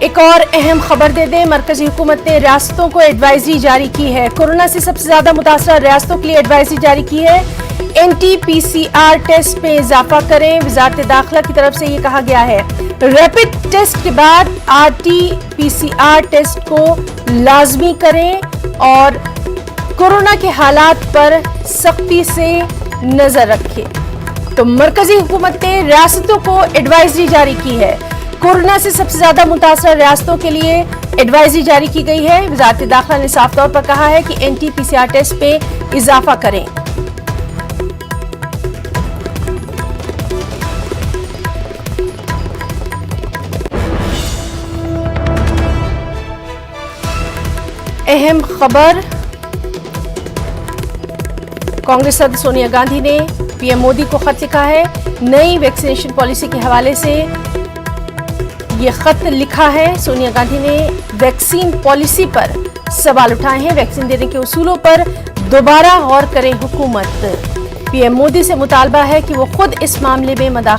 एक और अहम खबर दे दें, मरकजी हुकूमत ने रियासतों को एडवाइजरी जारी की है। कोरोना से सबसे ज्यादा मुतासर रियासतों के लिए एडवाइजरी जारी की है। NT-PCR टेस्ट में इजाफा करें। वजारत दाखिला की तरफ से ये कहा गया है, रैपिड टेस्ट के बाद RT-PCR टेस्ट को लाजमी करें और कोरोना के हालात पर सख्ती से नजर रखें। तो मरकजी हुकूमत ने रियासतों को एडवाइजरी जारी की है। कोरोना से सबसे ज्यादा मुतासर रियासतों के लिए एडवाइजरी जारी की गई है। वजारत दाखिला ने साफ तौर पर कहा है कि NT-PCR टेस्ट पे इजाफा करें। अहम खबर, कांग्रेस सदस्य सोनिया गांधी ने PM मोदी को खत लिखा है। नई वैक्सीनेशन पॉलिसी के हवाले से ये खत लिखा है। सोनिया गांधी ने वैक्सीन पॉलिसी पर सवाल उठाए हैं। वैक्सीन देने के उसूलों पर दोबारा गौर करे हुकूमत। PM मोदी से मुतालबा है कि वो खुद इस मामले में मदाखलत